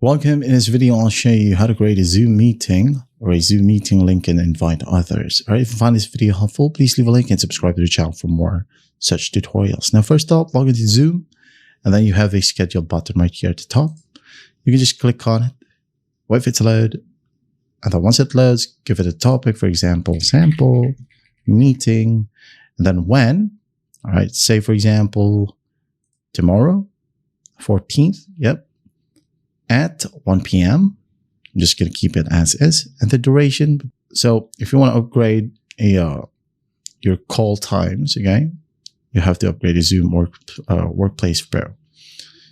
Welcome. In this video, I'll show you how to create a Zoom meeting or a Zoom meeting link and invite others. All right, if you find this video helpful, please leave a like and subscribe to the channel for more such tutorials. Now, first up, log into Zoom, and then you have a schedule button right here at the top. You can just click on it, wait for it to load, and then once it loads, give it a topic, for example, sample, meeting, and then when. All right, say, for example, tomorrow, 14th, yep, at 1 p.m. I'm just going to keep it as is. And the duration. So if you want to upgrade your call times, okay, you have to upgrade a Zoom Workplace Pro.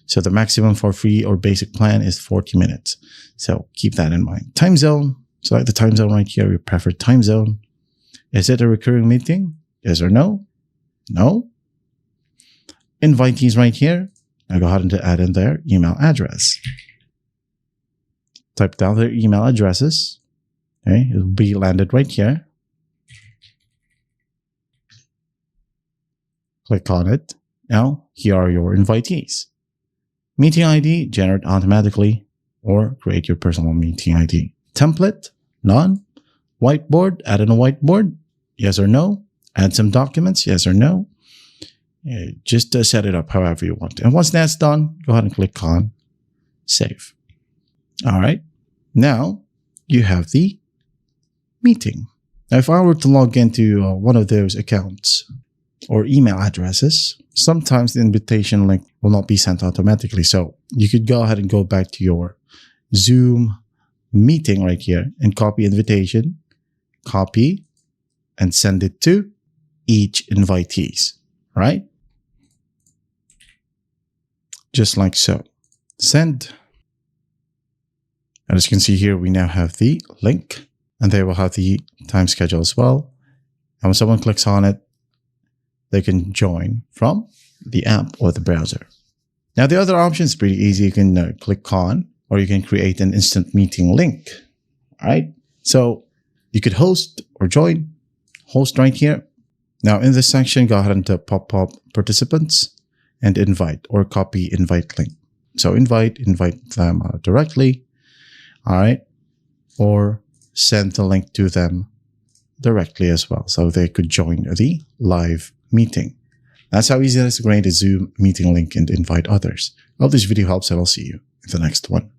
So the maximum for free or basic plan is 40 minutes. So keep that in mind. Time zone. Select the time zone right here, your preferred time zone. Is it a recurring meeting? Yes or no? No. Invitees right here. Now go ahead and add in their email address. Type down their email addresses. Okay, it will be landed right here. Click on it. Now, here are your invitees. Meeting ID, generate automatically, or create your personal meeting ID. Template, none. Whiteboard, add in a whiteboard, yes or no. Add some documents, yes or no. Just set it up however you want. And once that's done, go ahead and click on Save. All right. Now you have the meeting. Now, if I were to log into one of those accounts or email addresses, sometimes the invitation link will not be sent automatically. So you could go ahead and go back to your Zoom meeting right here and copy invitation, copy, and send it to each invitees, right? Just like so. Send. As you can see here, we now have the link, and they will have the time schedule as well. And when someone clicks on it, they can join from the app or the browser. Now, the other option is pretty easy. You can click on, or you can create an instant meeting link. All right. So you could host or join. Host right here. Now, in this section, go ahead and pop up participants and invite or copy invite link. So invite them directly. All right. Or send the link to them directly as well, so they could join the live meeting. That's how easy it is to create a Zoom meeting link and invite others. I hope this video helps, and I'll see you in the next one.